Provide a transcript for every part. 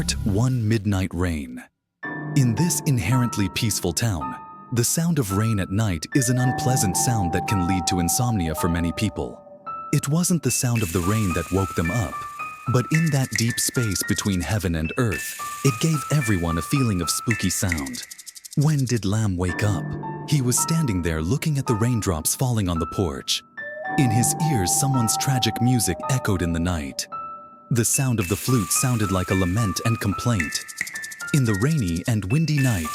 Part 1: Midnight Rain. In this inherently peaceful town, the sound of rain at night is an unpleasant sound that can lead to insomnia for many people. It wasn't the sound of the rain that woke them up, but in that deep space between heaven and earth, it gave everyone a feeling of spooky sound. When did Lam wake up? He was standing there looking at the raindrops falling on the porch. In his ears, someone's tragic music echoed in the night. The sound of the flute sounded like a lament and complaint. In the rainy and windy night,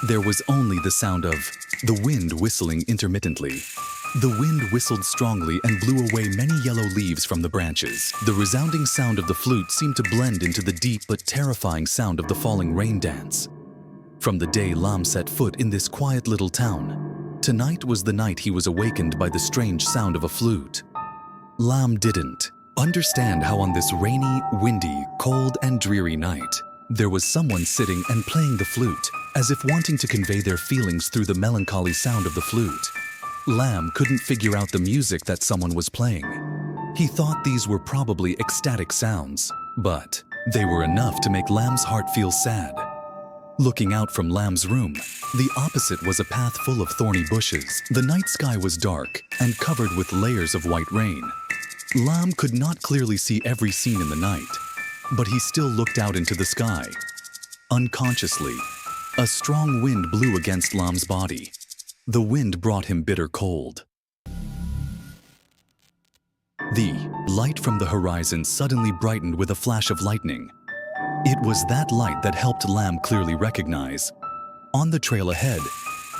there was only the sound of the wind whistling intermittently. The wind whistled strongly and blew away many yellow leaves from the branches. The resounding sound of the flute seemed to blend into the deep but terrifying sound of the falling rain dance. From the day Lam set foot in this quiet little town, tonight was the night he was awakened by the strange sound of a flute. Lam didn't understand how on this rainy, windy, cold, and dreary night, there was someone sitting and playing the flute, as if wanting to convey their feelings through the melancholy sound of the flute. Lam couldn't figure out the music that someone was playing. He thought these were probably ecstatic sounds, but they were enough to make Lam's heart feel sad. Looking out from Lam's room, the opposite was a path full of thorny bushes. The night sky was dark and covered with layers of white rain. Lam could not clearly see every scene in the night, but he still looked out into the sky. Unconsciously, a strong wind blew against Lam's body. The wind brought him bitter cold. The light from the horizon suddenly brightened with a flash of lightning. It was that light that helped Lam clearly recognize. On the trail ahead,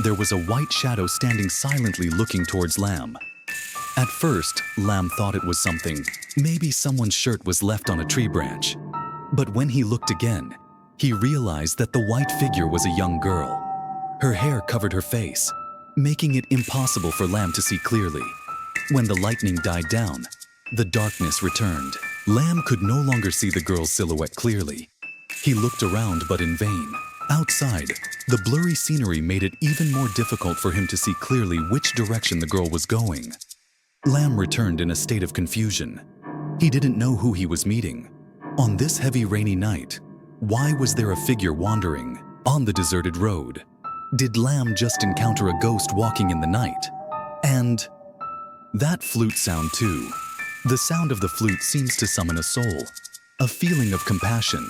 there was a white shadow standing silently looking towards Lam. At first, Lam thought it was something. Maybe someone's shirt was left on a tree branch. But when he looked again, he realized that the white figure was a young girl. Her hair covered her face, making it impossible for Lam to see clearly. When the lightning died down, the darkness returned. Lam could no longer see the girl's silhouette clearly. He looked around, but in vain. Outside, the blurry scenery made it even more difficult for him to see clearly which direction the girl was going. Lam returned in a state of confusion. He didn't know who he was meeting. On this heavy rainy night, why was there a figure wandering on the deserted road? Did Lam just encounter a ghost walking in the night? And that flute sound too. The sound of the flute seems to summon a soul, a feeling of compassion.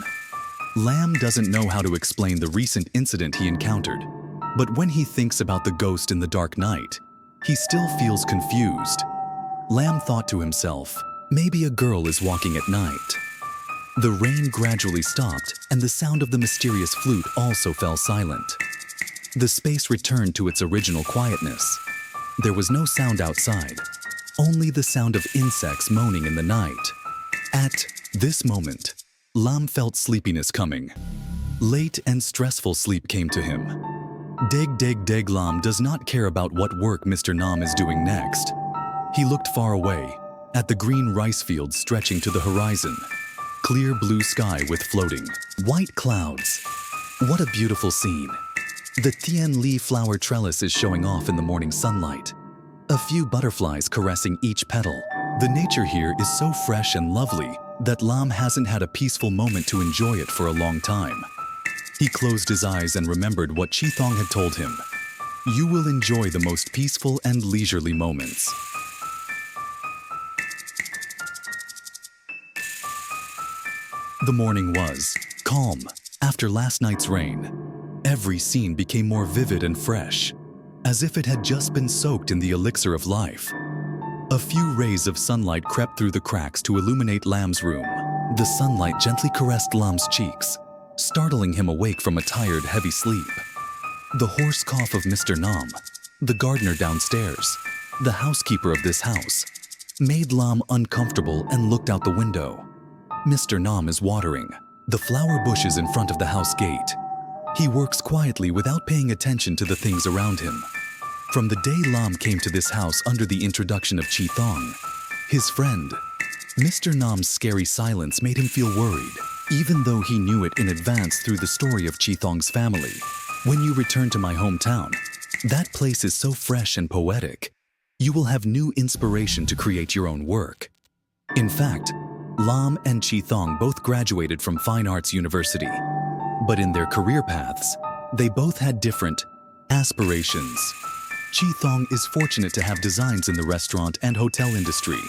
Lam doesn't know how to explain the recent incident he encountered, but when he thinks about the ghost in the dark night, he still feels confused. Lam thought to himself, maybe a girl is walking at night. The rain gradually stopped, and the sound of the mysterious flute also fell silent. The space returned to its original quietness. There was no sound outside, only the sound of insects moaning in the night. At this moment, Lam felt sleepiness coming. Late and stressful sleep came to him. Deg Lam does not care about what work Mr. Nam is doing next. He looked far away, at the green rice fields stretching to the horizon. Clear blue sky with floating white clouds. What a beautiful scene. The Tian Li flower trellis is showing off in the morning sunlight. A few butterflies caressing each petal. The nature here is so fresh and lovely that Lam hasn't had a peaceful moment to enjoy it for a long time. He closed his eyes and remembered what Chithong had told him. You will enjoy the most peaceful and leisurely moments. The morning was calm. After last night's rain, every scene became more vivid and fresh, as if it had just been soaked in the elixir of life. A few rays of sunlight crept through the cracks to illuminate Lam's room. The sunlight gently caressed Lam's cheeks, startling him awake from a tired, heavy sleep. The hoarse cough of Mr. Nam, the gardener downstairs, the housekeeper of this house, made Lam uncomfortable and looked out the window. Mr. Nam is watering the flower bushes in front of the house gate. He works quietly without paying attention to the things around him. From the day Lam came to this house under the introduction of Chithong, his friend, Mr. Nam's scary silence made him feel worried, even though he knew it in advance through the story of Chithong's family. When you return to my hometown, that place is so fresh and poetic. You will have new inspiration to create your own work. In fact, Lam and Chi Thong both graduated from Fine Arts University, but in their career paths, they both had different aspirations. Chi Thong is fortunate to have designs in the restaurant and hotel industry.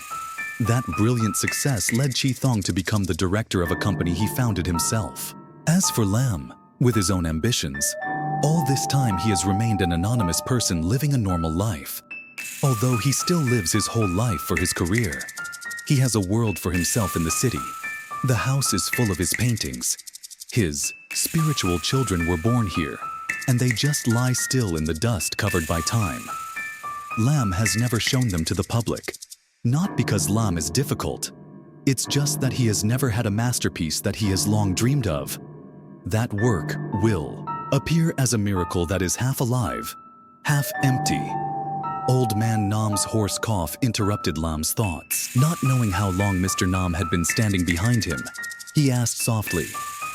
That brilliant success led Chi Thong to become the director of a company he founded himself. As for Lam, with his own ambitions, all this time he has remained an anonymous person living a normal life. Although he still lives his whole life for his career, he has a world for himself in the city. The house is full of his paintings. His spiritual children were born here, and they just lie still in the dust covered by time. Lam has never shown them to the public. Not because Lam is difficult. It's just that he has never had a masterpiece that he has long dreamed of. That work will appear as a miracle that is half alive, half empty. Old man Nam's hoarse cough interrupted Lam's thoughts. Not knowing how long Mr. Nam had been standing behind him, he asked softly,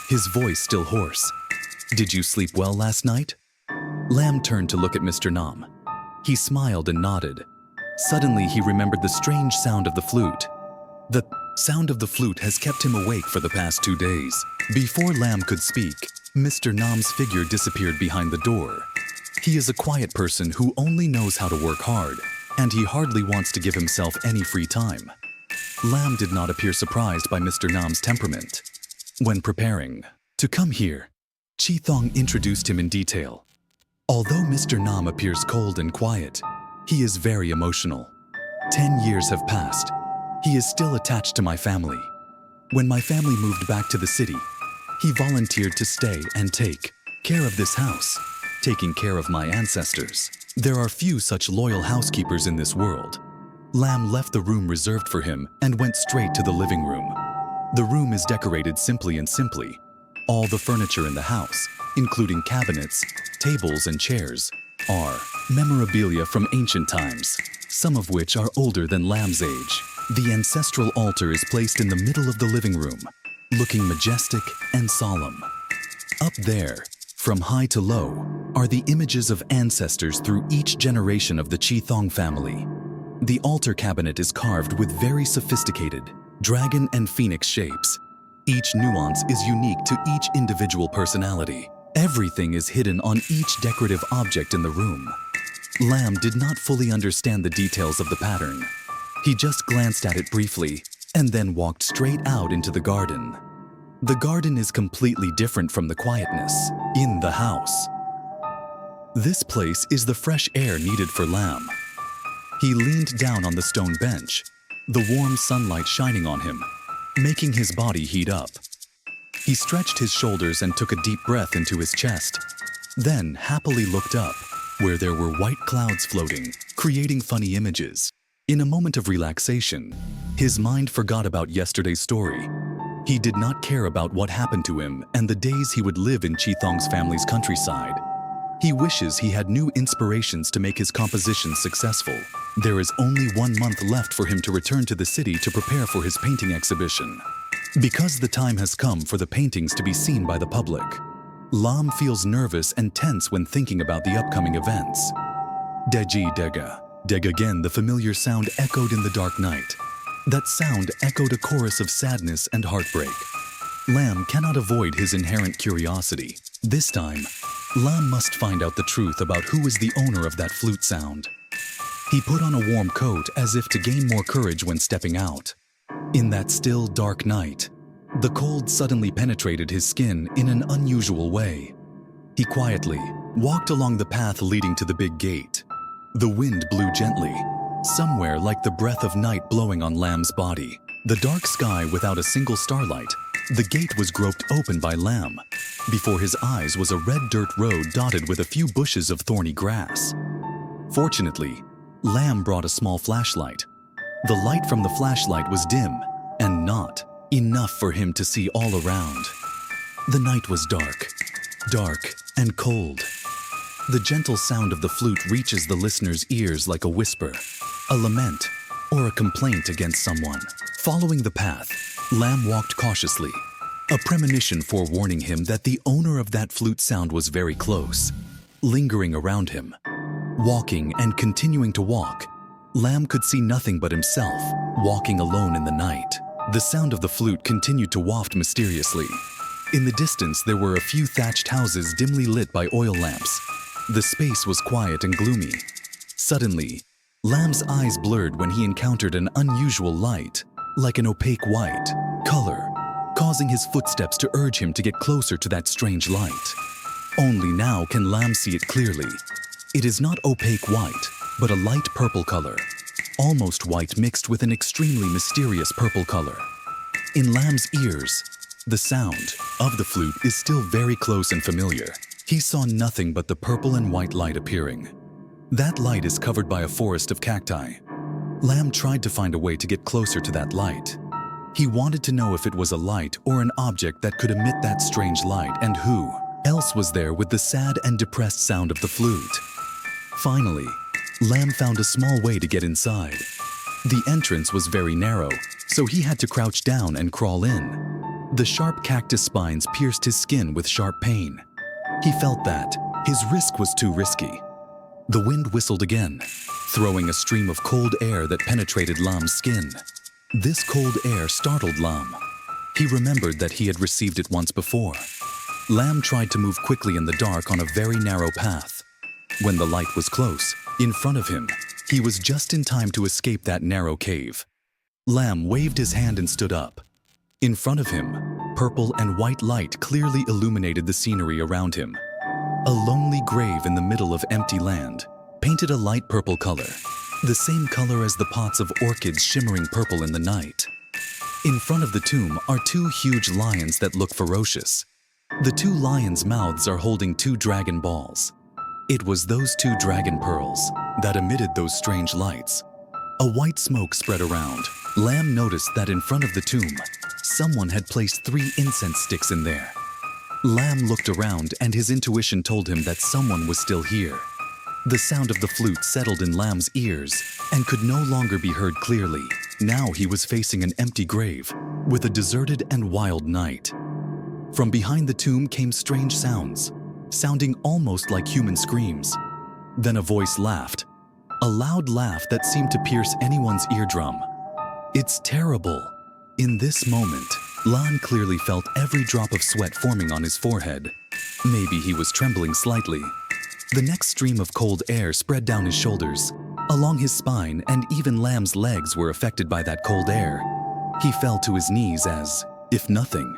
his voice still hoarse, "Did you sleep well last night?" Lam turned to look at Mr. Nam. He smiled and nodded. Suddenly, he remembered the strange sound of the flute. The sound of the flute has kept him awake for the past 2 days. Before Lam could speak, Mr. Nam's figure disappeared behind the door. He is a quiet person who only knows how to work hard, and he hardly wants to give himself any free time. Lam did not appear surprised by Mr. Nam's temperament. When preparing to come here, Chi Thong introduced him in detail. Although Mr. Nam appears cold and quiet, he is very emotional. 10 years have passed. He is still attached to my family. When my family moved back to the city, he volunteered to stay and take care of this house, taking care of my ancestors. There are few such loyal housekeepers in this world. Lam left the room reserved for him and went straight to the living room. The room is decorated simply. All the furniture in the house, including cabinets, tables, and chairs, are memorabilia from ancient times, some of which are older than Lam's age. The ancestral altar is placed in the middle of the living room, looking majestic and solemn. Up there, from high to low, are the images of ancestors through each generation of the Chi Thong family. The altar cabinet is carved with very sophisticated dragon and phoenix shapes. Each nuance is unique to each individual personality. Everything is hidden on each decorative object in the room. Lam did not fully understand the details of the pattern. He just glanced at it briefly and then walked straight out into the garden. The garden is completely different from the quietness in the house. This place is the fresh air needed for Lam. He leaned down on the stone bench, the warm sunlight shining on him, making his body heat up. He stretched his shoulders and took a deep breath into his chest, then happily looked up, where there were white clouds floating, creating funny images. In a moment of relaxation, his mind forgot about yesterday's story. He did not care about what happened to him and the days he would live in Chi Thong's family's countryside. He wishes he had new inspirations to make his compositions successful. There is only 1 month left for him to return to the city to prepare for his painting exhibition. Because the time has come for the paintings to be seen by the public, Lam feels nervous and tense when thinking about the upcoming events. Deji Dega. Deg again, the familiar sound echoed in the dark night. That sound echoed a chorus of sadness and heartbreak. Lam cannot avoid his inherent curiosity. This time, Lam must find out the truth about who is the owner of that flute sound. He put on a warm coat as if to gain more courage when stepping out. In that still, dark night, the cold suddenly penetrated his skin in an unusual way. He quietly walked along the path leading to the big gate. The wind blew gently, somewhere like the breath of night blowing on Lam's body. The dark sky without a single starlight. The gate was groped open by Lam. Before his eyes was a red dirt road dotted with a few bushes of thorny grass. Fortunately, Lam brought a small flashlight. The light from the flashlight was dim and not enough for him to see all around. The night was dark and cold. The gentle sound of the flute reaches the listener's ears like a whisper, a lament, or a complaint against someone. Following the path, Lam walked cautiously, a premonition forewarning him that the owner of that flute sound was very close, lingering around him. Walking and continuing to walk, Lam could see nothing but himself, walking alone in the night. The sound of the flute continued to waft mysteriously. In the distance, there were a few thatched houses dimly lit by oil lamps. The space was quiet and gloomy. Suddenly, Lamb's eyes blurred when he encountered an unusual light, like an opaque white color, causing his footsteps to urge him to get closer to that strange light. Only now can Lamb see it clearly. It is not opaque white, but a light purple color, almost white mixed with an extremely mysterious purple color. In Lamb's ears, the sound of the flute is still very close and familiar. He saw nothing but the purple and white light appearing. That light is covered by a forest of cacti. Lamb tried to find a way to get closer to that light. He wanted to know if it was a light or an object that could emit that strange light, and who else was there with the sad and depressed sound of the flute. Finally, Lamb found a small way to get inside. The entrance was very narrow, so he had to crouch down and crawl in. The sharp cactus spines pierced his skin with sharp pain. He felt that his risk was too risky. The wind whistled again, throwing a stream of cold air that penetrated Lamb's skin. This cold air startled Lamb. He remembered that he had received it once before. Lamb tried to move quickly in the dark on a very narrow path. When the light was close, in front of him, he was just in time to escape that narrow cave. Lamb waved his hand and stood up. In front of him, purple and white light clearly illuminated the scenery around him. A lonely grave in the middle of empty land, painted a light purple color, the same color as the pots of orchids shimmering purple in the night. In front of the tomb are two huge lions that look ferocious. The two lions' mouths are holding two dragon balls. It was those two dragon pearls that emitted those strange lights. A white smoke spread around. Lamb noticed that in front of the tomb, someone had placed 3 incense sticks in there. Lamb looked around and his intuition told him that someone was still here. The sound of the flute settled in Lamb's ears and could no longer be heard clearly. Now he was facing an empty grave with a deserted and wild night. From behind the tomb came strange sounds, sounding almost like human screams. Then a voice laughed, a loud laugh that seemed to pierce anyone's eardrum. It's terrible. In this moment, Lamb clearly felt every drop of sweat forming on his forehead. Maybe he was trembling slightly. The next stream of cold air spread down his shoulders, along his spine, and even Lamb's legs were affected by that cold air. He fell to his knees as if nothing.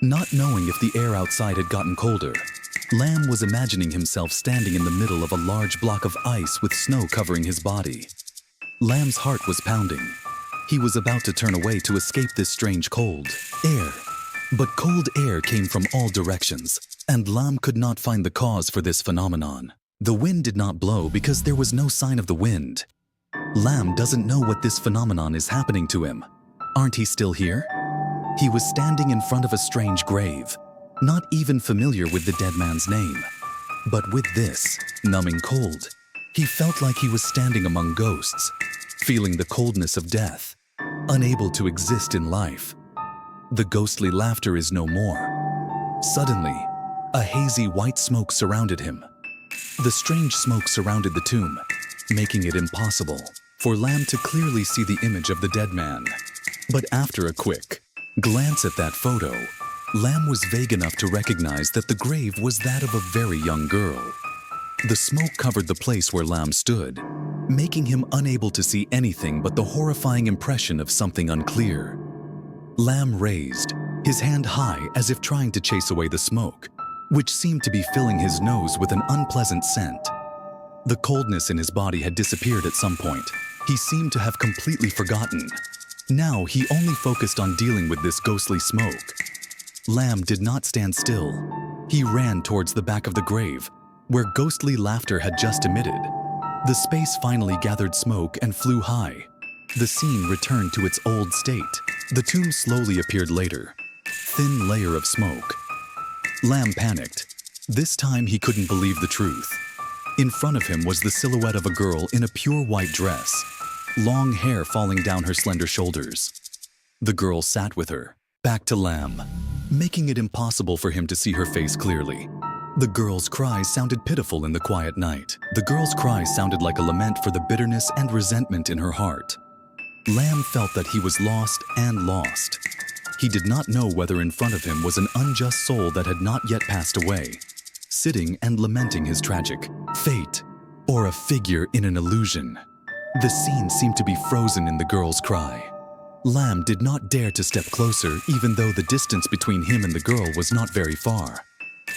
Not knowing if the air outside had gotten colder, Lamb was imagining himself standing in the middle of a large block of ice with snow covering his body. Lamb's heart was pounding. He was about to turn away to escape this strange cold air. But cold air came from all directions, and Lamb could not find the cause for this phenomenon. The wind did not blow because there was no sign of the wind. Lamb doesn't know what this phenomenon is happening to him. Aren't he still here? He was standing in front of a strange grave, not even familiar with the dead man's name. But with this numbing cold, he felt like he was standing among ghosts, feeling the coldness of death, unable to exist in life. The ghostly laughter is no more. Suddenly, a hazy white smoke surrounded him. The strange smoke surrounded the tomb, making it impossible for Lamb to clearly see the image of the dead man. But after a quick glance at that photo, Lamb was vague enough to recognize that the grave was that of a very young girl. The smoke covered the place where Lamb stood, making him unable to see anything but the horrifying impression of something unclear. Lamb raised his hand high as if trying to chase away the smoke, which seemed to be filling his nose with an unpleasant scent. The coldness in his body had disappeared at some point. He seemed to have completely forgotten. Now he only focused on dealing with this ghostly smoke. Lamb did not stand still. He ran towards the back of the grave, where ghostly laughter had just emitted. The space finally gathered smoke and flew high. The scene returned to its old state. The tomb slowly appeared later, thin layer of smoke. Lamb panicked. This time he couldn't believe the truth. In front of him was the silhouette of a girl in a pure white dress, long hair falling down her slender shoulders. The girl sat with her, back to Lamb, making it impossible for him to see her face clearly. The girl's cries sounded pitiful in the quiet night. The girl's cries sounded like a lament for the bitterness and resentment in her heart. Lamb felt that he was lost and lost. He did not know whether in front of him was an unjust soul that had not yet passed away, sitting and lamenting his tragic fate, or a figure in an illusion. The scene seemed to be frozen in the girl's cry. Lamb did not dare to step closer, even though the distance between him and the girl was not very far.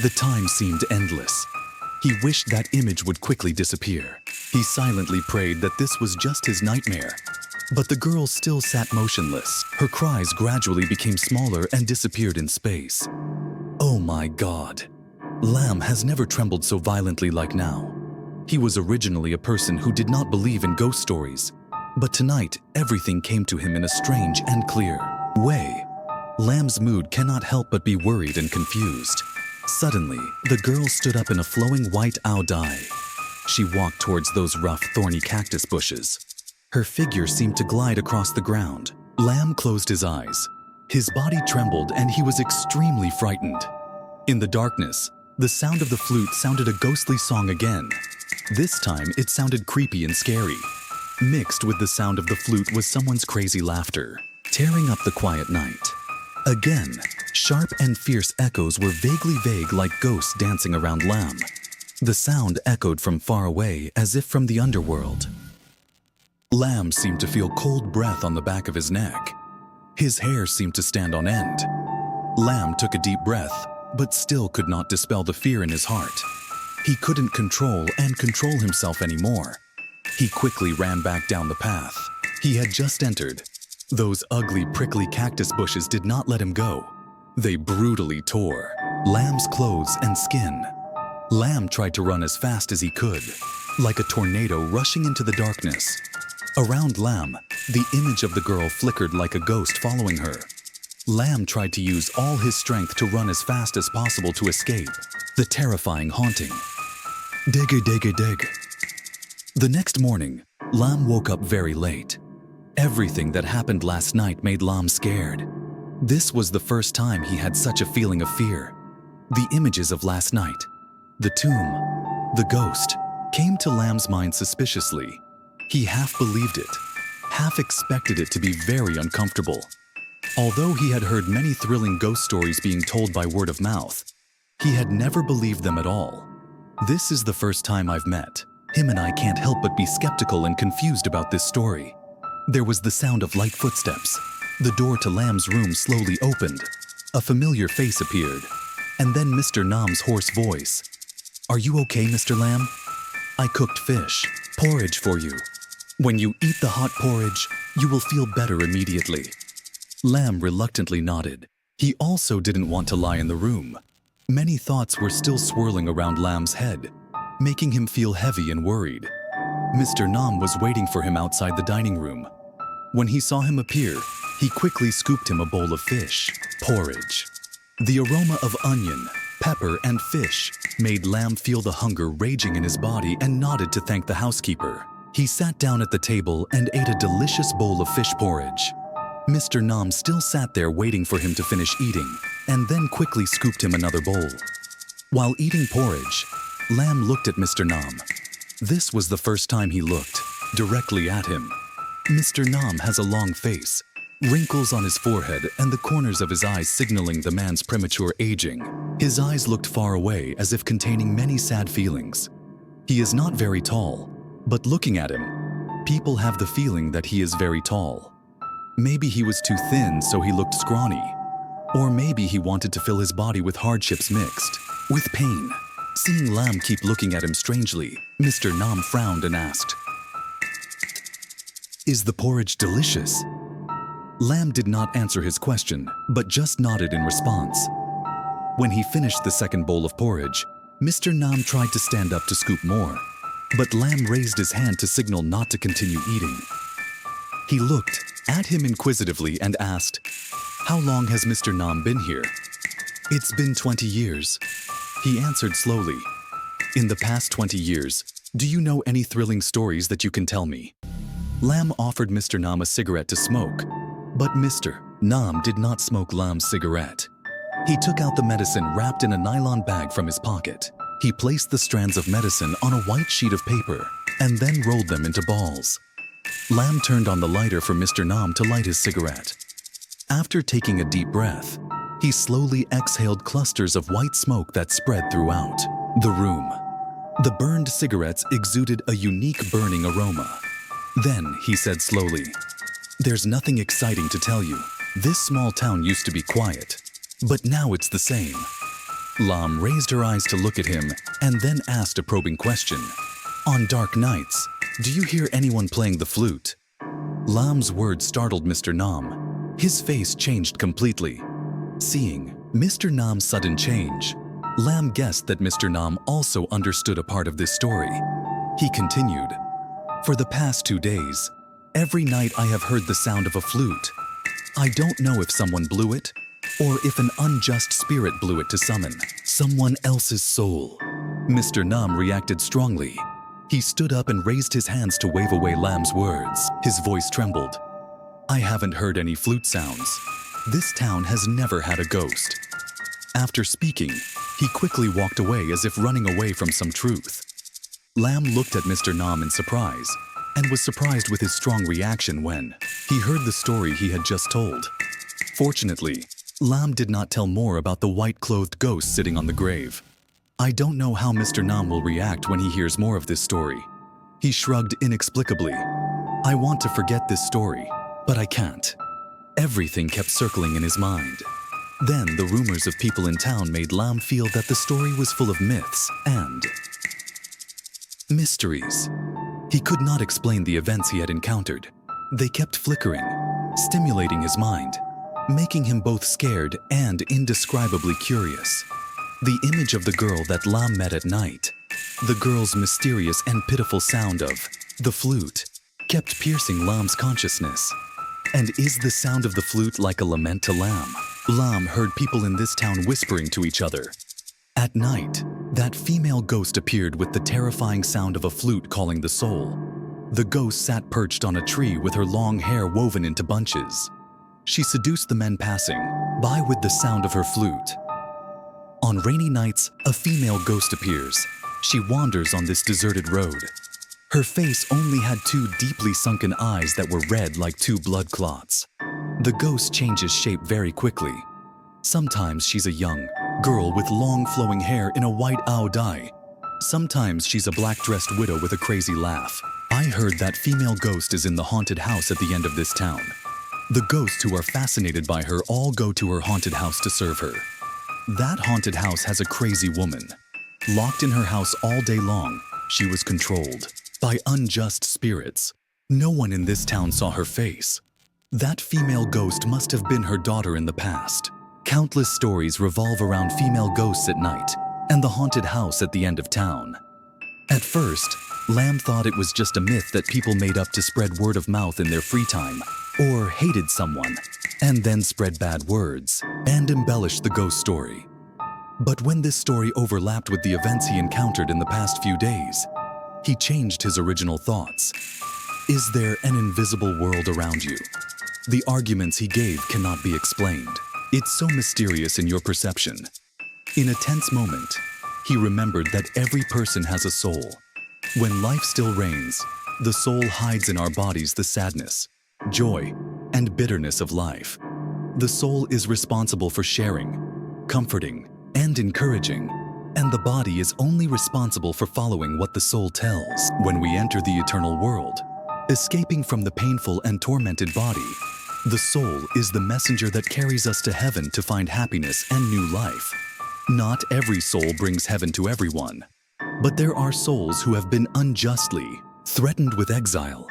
The time seemed endless. He wished that image would quickly disappear. He silently prayed that this was just his nightmare. But the girl still sat motionless. Her cries gradually became smaller and disappeared in space. Oh my God! Lamb has never trembled so violently like now. He was originally a person who did not believe in ghost stories, but tonight everything came to him in a strange and clear way. Lamb's mood cannot help but be worried and confused. Suddenly, the girl stood up in a flowing white owl dye. She walked towards those rough, thorny cactus bushes. Her figure seemed to glide across the ground. Lamb closed his eyes. His body trembled and he was extremely frightened. In the darkness, the sound of the flute sounded a ghostly song again. This time, it sounded creepy and scary. Mixed with the sound of the flute was someone's crazy laughter, tearing up the quiet night. Again, sharp and fierce echoes were vaguely vague like ghosts dancing around Lamb. The sound echoed from far away as if from the underworld. Lamb seemed to feel cold breath on the back of his neck. His hair seemed to stand on end. Lamb took a deep breath, but still could not dispel the fear in his heart. He couldn't control himself anymore. He quickly ran back down the path he had just entered. Those ugly, prickly cactus bushes did not let him go. They brutally tore Lamb's clothes and skin. Lamb tried to run as fast as he could, like a tornado rushing into the darkness. Around Lamb, the image of the girl flickered like a ghost following her. Lamb tried to use all his strength to run as fast as possible to escape the terrifying haunting. Dig. The next morning, Lamb woke up very late. Everything that happened last night made Lamb scared. This was the first time he had such a feeling of fear. The images of last night, the tomb, the ghost, came to Lamb's mind suspiciously. He half believed it, half expected it to be very uncomfortable. Although he had heard many thrilling ghost stories being told by word of mouth, he had never believed them at all. This is the first time I've met him and I can't help but be skeptical and confused about this story. There was the sound of light footsteps. The door to Lamb's room slowly opened. A familiar face appeared, and then Mr. Nam's hoarse voice. "Are you okay, Mr. Lamb? I cooked fish, porridge for you. When you eat the hot porridge, you will feel better immediately." Lamb reluctantly nodded. He also didn't want to lie in the room. Many thoughts were still swirling around Lamb's head, making him feel heavy and worried. Mr. Nam was waiting for him outside the dining room. When he saw him appear, he quickly scooped him a bowl of fish, porridge. The aroma of onion, pepper, and fish made Lamb feel the hunger raging in his body and nodded to thank the housekeeper. He sat down at the table and ate a delicious bowl of fish porridge. Mr. Nam still sat there waiting for him to finish eating, and then quickly scooped him another bowl. While eating porridge, Lamb looked at Mr. Nam. This was the first time he looked directly at him. Mr. Nam has a long face, wrinkles on his forehead and the corners of his eyes signaling the man's premature aging. His eyes looked far away as if containing many sad feelings. He is not very tall, but looking at him, people have the feeling that he is very tall. Maybe he was too thin so he looked scrawny. Or maybe he wanted to fill his body with hardships mixed with pain. Seeing Lamb keep looking at him strangely, Mr. Nam frowned and asked, "Is the porridge delicious?" Lamb did not answer his question, but just nodded in response. When he finished the second bowl of porridge, Mr. Nam tried to stand up to scoop more, but Lamb raised his hand to signal not to continue eating. He looked at him inquisitively and asked, "How long has Mr. Nam been here?" "It's been 20 years. He answered slowly. "In the past 20 years, do you know any thrilling stories that you can tell me?" Lamb offered Mr. Nam a cigarette to smoke, but Mr. Nam did not smoke Lamb's cigarette. He took out the medicine wrapped in a nylon bag from his pocket. He placed the strands of medicine on a white sheet of paper and then rolled them into balls. Lam turned on the lighter for Mr. Nam to light his cigarette. After taking a deep breath, he slowly exhaled clusters of white smoke that spread throughout the room. The burned cigarettes exuded a unique burning aroma. Then he said slowly, "There's nothing exciting to tell you. This small town used to be quiet, but now it's the same." Lam raised her eyes to look at him and then asked a probing question. "On dark nights, do you hear anyone playing the flute?" Lam's words startled Mr. Nam. His face changed completely. Seeing Mr. Nam's sudden change, Lam guessed that Mr. Nam also understood a part of this story. He continued, "For the past 2 days, every night I have heard the sound of a flute. I don't know if someone blew it, or if an unjust spirit blew it to summon someone else's soul." Mr. Nam reacted strongly. He stood up and raised his hands to wave away Lam's words. His voice trembled. "I haven't heard any flute sounds. This town has never had a ghost." After speaking, he quickly walked away as if running away from some truth. Lam looked at Mr. Nam in surprise and was surprised with his strong reaction when he heard the story he had just told. Fortunately, Lam did not tell more about the white-clothed ghost sitting on the grave. "I don't know how Mr. Nam will react when he hears more of this story." He shrugged inexplicably. "I want to forget this story, but I can't." Everything kept circling in his mind. Then the rumors of people in town made Lam feel that the story was full of myths and mysteries. He could not explain the events he had encountered. They kept flickering, stimulating his mind, making him both scared and indescribably curious. The image of the girl that Lam met at night, the girl's mysterious and pitiful sound of the flute, kept piercing Lam's consciousness. And is the sound of the flute like a lament to Lam? Lam heard people in this town whispering to each other. At night, that female ghost appeared with the terrifying sound of a flute calling the soul. The ghost sat perched on a tree with her long hair woven into bunches. She seduced the men passing by with the sound of her flute. On rainy nights, a female ghost appears. She wanders on this deserted road. Her face only had 2 deeply sunken eyes that were red like 2 blood clots. The ghost changes shape very quickly. Sometimes she's a young girl with long flowing hair in a white ao dye. Sometimes she's a black-dressed widow with a crazy laugh. I heard that female ghost is in the haunted house at the end of this town. The ghosts who are fascinated by her all go to her haunted house to serve her. That haunted house has a crazy woman. Locked in her house all day long, she was controlled by unjust spirits. No one in this town saw her face. That female ghost must have been her daughter in the past. Countless stories revolve around female ghosts at night and the haunted house at the end of town. At first, Lam thought it was just a myth that people made up to spread word of mouth in their free time, or hated someone, and then spread bad words and embellished the ghost story. But when this story overlapped with the events he encountered in the past few days, he changed his original thoughts. Is there an invisible world around you? The arguments he gave cannot be explained. It's so mysterious in your perception. In a tense moment, he remembered that every person has a soul. When life still reigns, the soul hides in our bodies the sadness, joy, and bitterness of life. The soul is responsible for sharing, comforting, and encouraging, and the body is only responsible for following what the soul tells. When we enter the eternal world, escaping from the painful and tormented body, the soul is the messenger that carries us to heaven to find happiness and new life. Not every soul brings heaven to everyone, but there are souls who have been unjustly threatened with exile.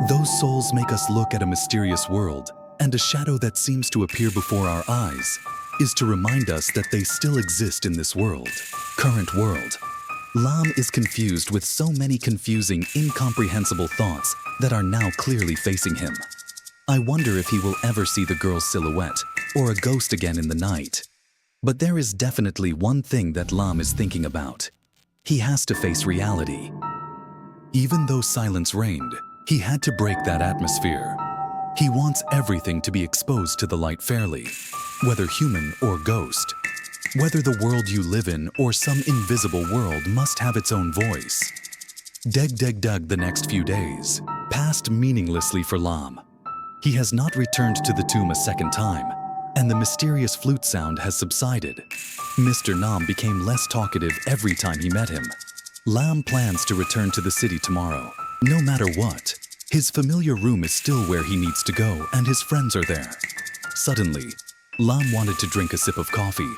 Those souls make us look at a mysterious world, and a shadow that seems to appear before our eyes is to remind us that they still exist in this world. Current world. Lam is confused with so many confusing, incomprehensible thoughts that are now clearly facing him. I wonder if he will ever see the girl's silhouette or a ghost again in the night. But there is definitely one thing that Lam is thinking about. He has to face reality. Even though silence reigned, he had to break that atmosphere. He wants everything to be exposed to the light fairly, whether human or ghost. Whether the world you live in or some invisible world must have its own voice. Deg the next few days passed passed meaninglessly for Lam. He has not returned to the tomb a second time, and the mysterious flute sound has subsided. Mr. Nam became less talkative every time he met him. Lam plans to return to the city tomorrow. No matter what, his familiar room is still where he needs to go, and his friends are there. Suddenly, Lam wanted to drink a sip of coffee,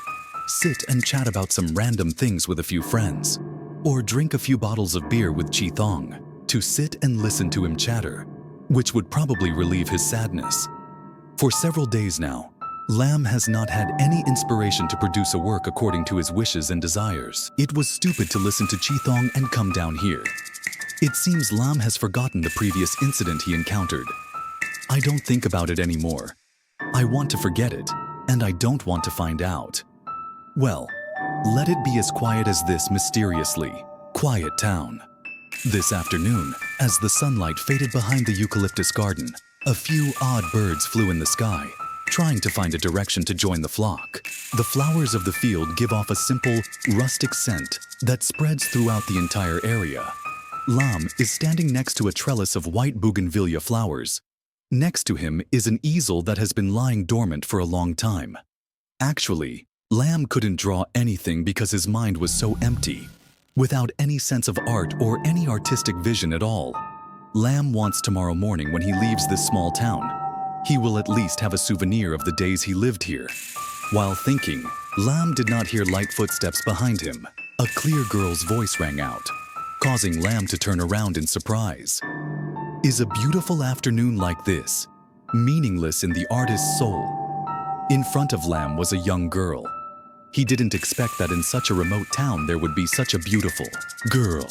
sit and chat about some random things with a few friends, or drink a few bottles of beer with Chi Thong, to sit and listen to him chatter, which would probably relieve his sadness. For several days now, Lam has not had any inspiration to produce a work according to his wishes and desires. It was stupid to listen to Chi Thong and come down here. It seems Lam has forgotten the previous incident he encountered. I don't think about it anymore. I want to forget it, and I don't want to find out. Well, let it be as quiet as this mysteriously quiet town. This afternoon, as the sunlight faded behind the eucalyptus garden, a few odd birds flew in the sky, trying to find a direction to join the flock. The flowers of the field give off a simple, rustic scent that spreads throughout the entire area. Lam is standing next to a trellis of white bougainvillea flowers. Next to him is an easel that has been lying dormant for a long time. Actually, Lam couldn't draw anything because his mind was so empty, without any sense of art or any artistic vision at all. Lam wants tomorrow morning when he leaves this small town, he will at least have a souvenir of the days he lived here. While thinking, Lam did not hear light footsteps behind him. A clear girl's voice rang out, causing Lam to turn around in surprise. Is a beautiful afternoon like this meaningless in the artist's soul? In front of Lam was a young girl. He didn't expect that in such a remote town there would be such a beautiful girl.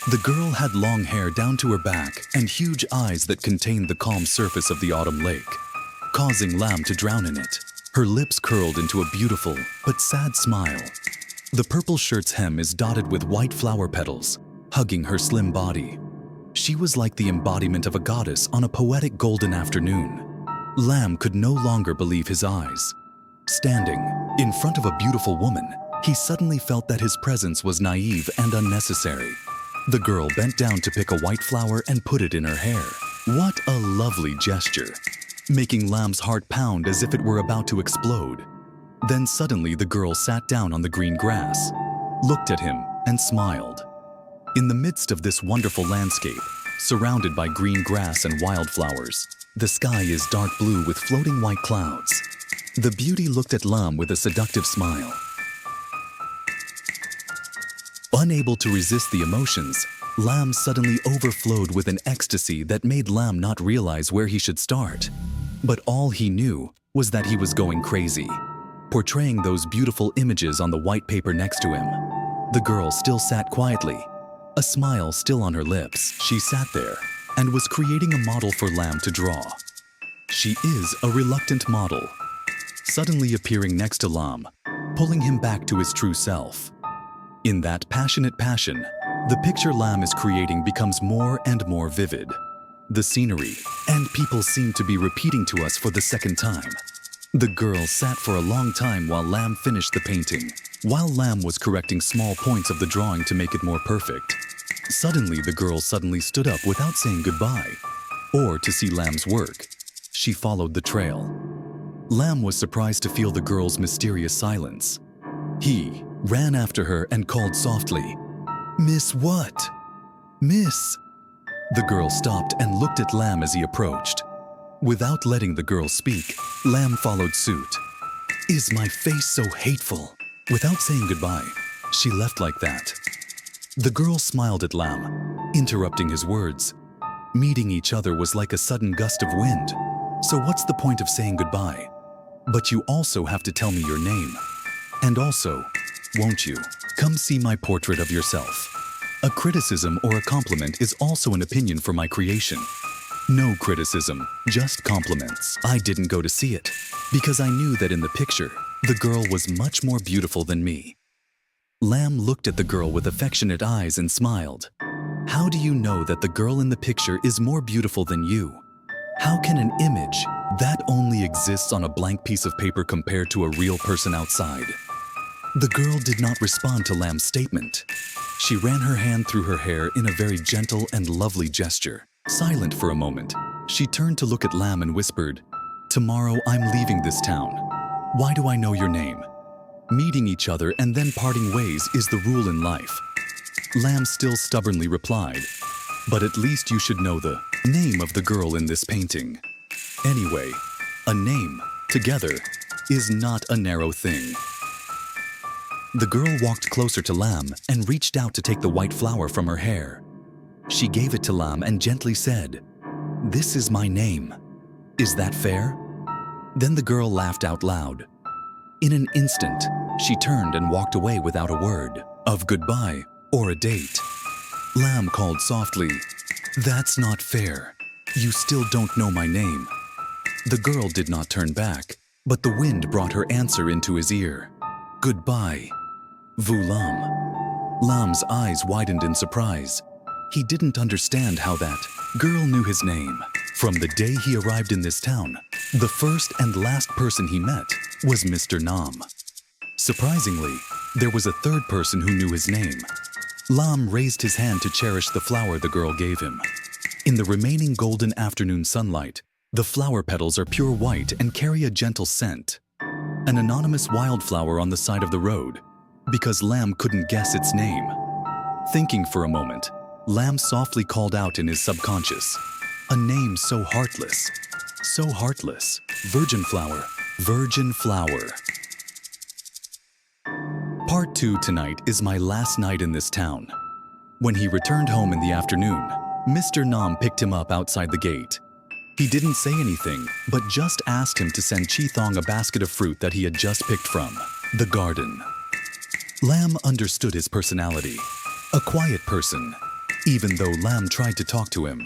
The girl had long hair down to her back and huge eyes that contained the calm surface of the autumn lake, causing Lam to drown in it. Her lips curled into a beautiful but sad smile. The purple shirt's hem is dotted with white flower petals, hugging her slim body. She was like the embodiment of a goddess on a poetic golden afternoon. Lam could no longer believe his eyes. Standing in front of a beautiful woman, he suddenly felt that his presence was naive and unnecessary. The girl bent down to pick a white flower and put it in her hair. What a lovely gesture, making Lam's heart pound as if it were about to explode. Then suddenly the girl sat down on the green grass, looked at him, and smiled. In the midst of this wonderful landscape, surrounded by green grass and wildflowers, the sky is dark blue with floating white clouds. The beauty looked at Lam with a seductive smile. Unable to resist the emotions, Lam suddenly overflowed with an ecstasy that made Lam not realize where he should start. But all he knew was that he was going crazy, portraying those beautiful images on the white paper next to him. The girl still sat quietly, a smile still on her lips. She sat there and was creating a model for Lam to draw. She is a reluctant model, suddenly appearing next to Lam, pulling him back to his true self. In that passionate passion, the picture Lam is creating becomes more and more vivid. The scenery and people seem to be repeating to us for the second time. The girl sat for a long time while Lam finished the painting, while Lam was correcting small points of the drawing to make it more perfect. Suddenly, the girl stood up without saying goodbye, or to see Lam's work. She followed the trail. Lam was surprised to feel the girl's mysterious silence. He ran after her and called softly, "Miss what? Miss?" The girl stopped and looked at Lam as he approached. Without letting the girl speak, Lam followed suit. "Is my face so hateful?" Without saying goodbye, she left like that. The girl smiled at Lam, interrupting his words. Meeting each other was like a sudden gust of wind. So what's the point of saying goodbye? But you also have to tell me your name. And also, won't you come see my portrait of yourself? A criticism or a compliment is also an opinion for my creation. No criticism, just compliments. I didn't go to see it because I knew that in the picture, the girl was much more beautiful than me. Lam looked at the girl with affectionate eyes and smiled. How do you know that the girl in the picture is more beautiful than you? How can an image that only exists on a blank piece of paper compare to a real person outside? The girl did not respond to Lam's statement. She ran her hand through her hair in a very gentle and lovely gesture. Silent for a moment, she turned to look at Lamb and whispered, "Tomorrow I'm leaving this town. Why do I know your name? Meeting each other and then parting ways is the rule in life." Lamb still stubbornly replied, "But at least you should know the name of the girl in this painting. Anyway, a name, together, is not a narrow thing." The girl walked closer to Lamb and reached out to take the white flower from her hair. She gave it to Lamb and gently said, "This is my name. Is that fair?" Then the girl laughed out loud. In an instant, she turned and walked away without a word of goodbye or a date. Lamb called softly, "That's not fair. You still don't know my name." The girl did not turn back, but the wind brought her answer into his ear. "Goodbye, Vu Lam." Lam's eyes widened in surprise. He didn't understand how that girl knew his name. From the day he arrived in this town, the first and last person he met was Mr. Nam. Surprisingly, there was a third person who knew his name. Lam raised his hand to cherish the flower the girl gave him. In the remaining golden afternoon sunlight, the flower petals are pure white and carry a gentle scent. An anonymous wildflower on the side of the road, because Lam couldn't guess its name. Thinking for a moment, Lam softly called out in his subconscious, a name so heartless, so heartless. Virgin flower, virgin flower. Part 2 tonight is my last night in this town. When he returned home in the afternoon, Mr. Nam picked him up outside the gate. He didn't say anything, but just asked him to send Chithong a basket of fruit that he had just picked from the garden. Lam understood his personality, a quiet person, even though Lam tried to talk to him.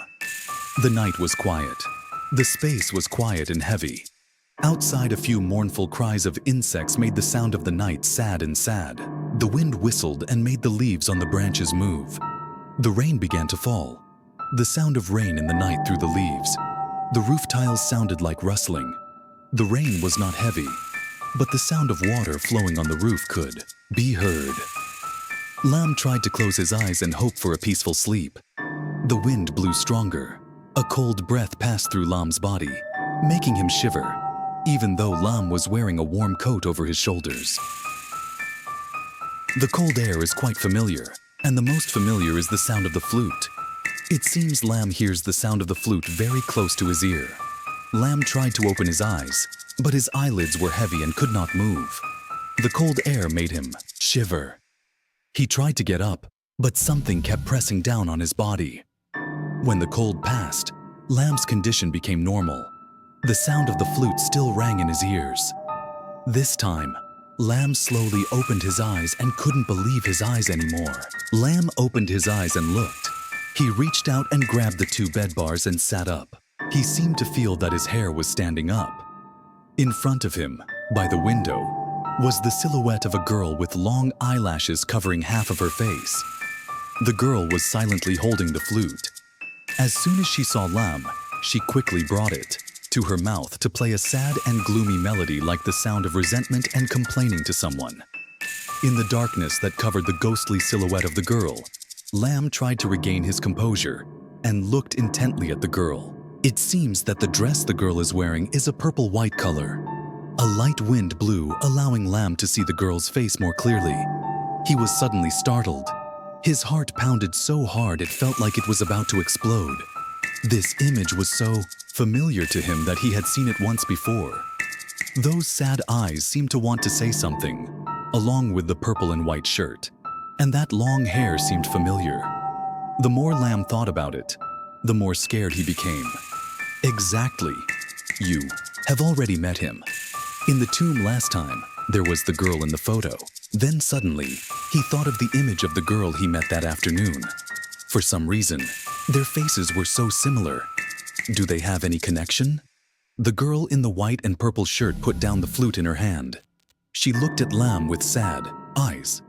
The night was quiet. The space was quiet and heavy. Outside, a few mournful cries of insects made the sound of the night sad and sad. The wind whistled and made the leaves on the branches move. The rain began to fall. The sound of rain in the night through the leaves. The roof tiles sounded like rustling. The rain was not heavy, but the sound of water flowing on the roof could be heard. Lam tried to close his eyes and hope for a peaceful sleep. The wind blew stronger. A cold breath passed through Lam's body, making him shiver, even though Lam was wearing a warm coat over his shoulders. The cold air is quite familiar, and the most familiar is the sound of the flute. It seems Lam hears the sound of the flute very close to his ear. Lam tried to open his eyes, but his eyelids were heavy and could not move. The cold air made him shiver. He tried to get up, but something kept pressing down on his body. When the cold passed, Lam's condition became normal. The sound of the flute still rang in his ears. This time, Lam slowly opened his eyes and couldn't believe his eyes anymore. Lam opened his eyes and looked. He reached out and grabbed the 2 bed bars and sat up. He seemed to feel that his hair was standing up. In front of him, by the window, was the silhouette of a girl with long eyelashes covering half of her face. The girl was silently holding the flute. As soon as she saw Lam, she quickly brought it to her mouth to play a sad and gloomy melody like the sound of resentment and complaining to someone. In the darkness that covered the ghostly silhouette of the girl, Lam tried to regain his composure and looked intently at the girl. It seems that the dress the girl is wearing is a purple-white color. A light wind blew, allowing Lam to see the girl's face more clearly. He was suddenly startled. His heart pounded so hard it felt like it was about to explode. This image was so familiar to him that he had seen it once before. Those sad eyes seemed to want to say something, along with the purple and white shirt. And that long hair seemed familiar. The more Lam thought about it, the more scared he became. Exactly. You have already met him. In the tomb last time, there was the girl in the photo. Then suddenly, he thought of the image of the girl he met that afternoon. For some reason, their faces were so similar. Do they have any connection? The girl in the white and purple shirt put down the flute in her hand. She looked at Lam with sad eyes.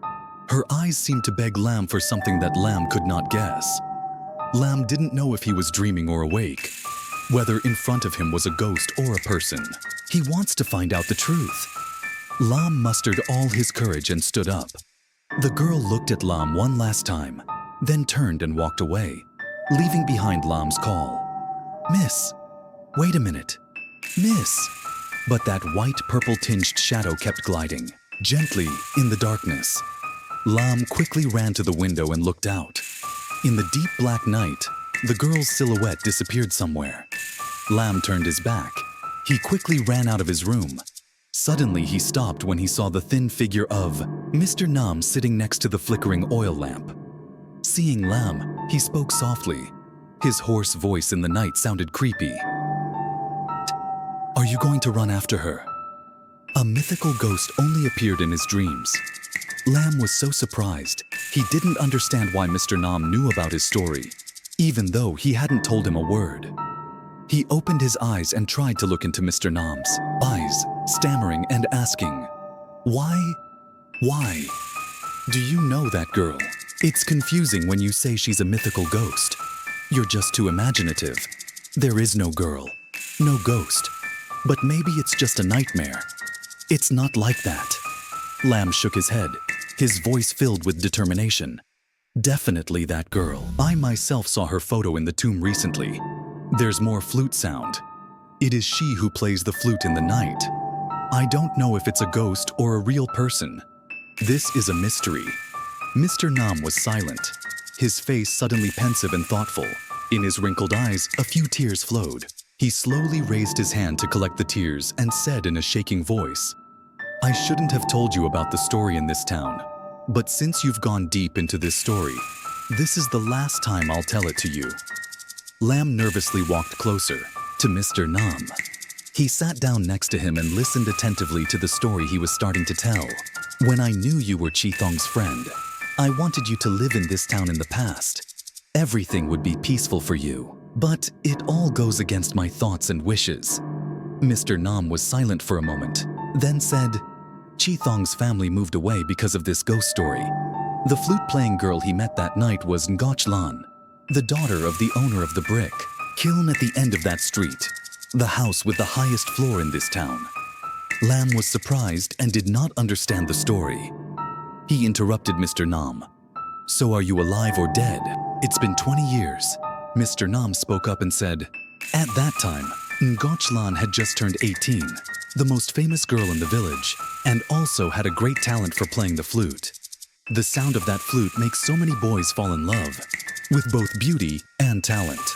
Her eyes seemed to beg Lam for something that Lam could not guess. Lam didn't know if he was dreaming or awake, whether in front of him was a ghost or a person. He wants to find out the truth. Lam mustered all his courage and stood up. The girl looked at Lam one last time, then turned and walked away. leaving behind Lam's call. "Miss, wait a minute. Miss." But that white purple-tinged shadow kept gliding, gently in the darkness. Lam quickly ran to the window and looked out. In the deep black night, the girl's silhouette disappeared somewhere. Lam turned his back. He quickly ran out of his room. Suddenly, he stopped when he saw the thin figure of Mr. Nam sitting next to the flickering oil lamp. Seeing Lam, he spoke softly. His hoarse voice in the night sounded creepy. "Are you going to run after her?" A mythical ghost only appeared in his dreams. Lam was so surprised, he didn't understand why Mr. Nam knew about his story, even though he hadn't told him a word. He opened his eyes and tried to look into Mr. Nam's eyes, stammering and asking, "Why? Why? Do you know that girl? It's confusing when you say she's a mythical ghost. You're just too imaginative. There is no girl, no ghost. But maybe it's just a nightmare. It's not like that." Lam shook his head, his voice filled with determination. "Definitely that girl. I myself saw her photo in the tomb recently. There's more flute sound. It is she who plays the flute in the night. I don't know if it's a ghost or a real person. This is a mystery." Mr. Nam was silent, his face suddenly pensive and thoughtful. In his wrinkled eyes, a few tears flowed. He slowly raised his hand to collect the tears and said in a shaking voice, "I shouldn't have told you about the story in this town, but since you've gone deep into this story, this is the last time I'll tell it to you." Lam nervously walked closer to Mr. Nam. He sat down next to him and listened attentively to the story he was starting to tell. "When I knew you were Chithong's friend, I wanted you to live in this town in the past. Everything would be peaceful for you. But it all goes against my thoughts and wishes." Mr. Nam was silent for a moment, then said, "Chithong's family moved away because of this ghost story. The flute-playing girl he met that night was Ngachlan, the daughter of the owner of the brick kiln at the end of that street, the house with the highest floor in this town." Lam was surprised and did not understand the story. He interrupted Mr. Nam. "So are you alive or dead? It's been 20 years. Mr. Nam spoke up and said, "At that time, Ngachlan had just turned 18, the most famous girl in the village, and also had a great talent for playing the flute. The sound of that flute makes so many boys fall in love, with both beauty and talent.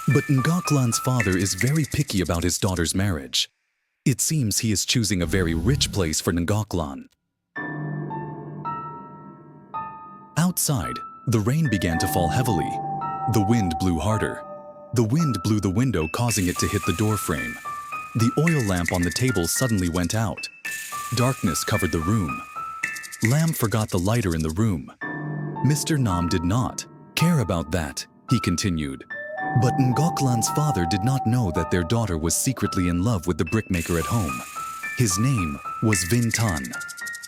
But Ngachlan's father is very picky about his daughter's marriage. It seems he is choosing a very rich place for Ngachlan." Outside, the rain began to fall heavily. The wind blew harder. The wind blew the window, causing it to hit the door frame. The oil lamp on the table suddenly went out. Darkness covered the room. Lam forgot the lighter in the room. Mr. Nam did not care about that, he continued. But Ngachlan's father did not know that their daughter was secretly in love with the brickmaker at home. His name was Vin Tan.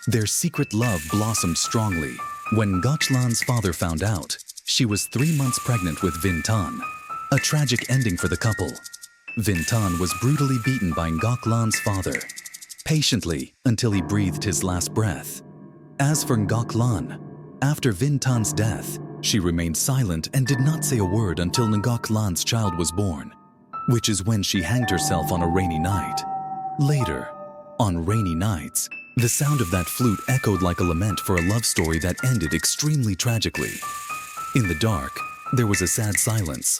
Their secret love blossomed strongly. When Ngachlan's father found out, she was 3 months pregnant with Vin Tan. A tragic ending for the couple. Vin Tan was brutally beaten by Ngachlan's father, patiently until he breathed his last breath. As for Ngachlan, after Vin Tan's death, she remained silent and did not say a word until Ngachlan's child was born, which is when she hanged herself on a rainy night. Later, on rainy nights, the sound of that flute echoed like a lament for a love story that ended extremely tragically. In the dark, there was a sad silence.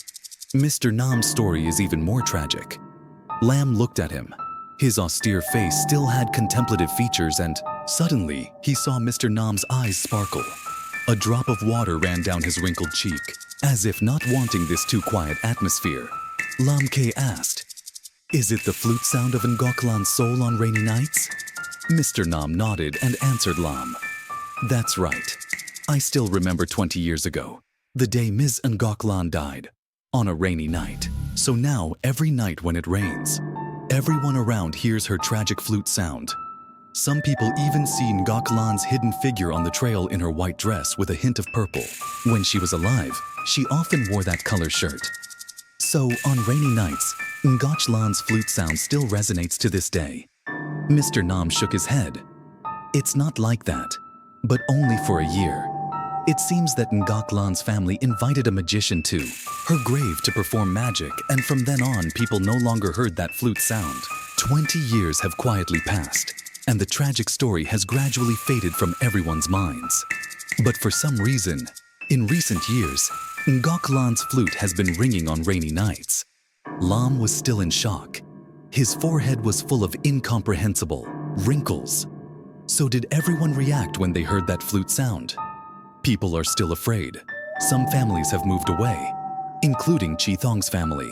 Mr. Nam's story is even more tragic. Lam looked at him. His austere face still had contemplative features, and suddenly he saw Mr. Nam's eyes sparkle. A drop of water ran down his wrinkled cheek. As if not wanting this too quiet atmosphere, Lam K asked, "Is it the flute sound of Ngachlan's soul on rainy nights?" Mr. Nam nodded and answered Lam, "That's right. I still remember 20 years ago, the day Ms. Ngachlan died, on a rainy night. So now, every night when it rains, everyone around hears her tragic flute sound. Some people even see Ngachlan's hidden figure on the trail in her white dress with a hint of purple. When she was alive, she often wore that color shirt. So, on rainy nights, Ngachlan's flute sound still resonates to this day." Mr. Nam shook his head. "It's not like that, but only for a year. It seems that Ngoklan's family invited a magician to her grave to perform magic, and from then on, people no longer heard that flute sound. 20 years have quietly passed, and the tragic story has gradually faded from everyone's minds. But for some reason, in recent years, Ngoklan's flute has been ringing on rainy nights. Lam was still in shock. His forehead was full of incomprehensible wrinkles. So did everyone react when they heard that flute sound? People are still afraid. Some families have moved away, including Chithong's family.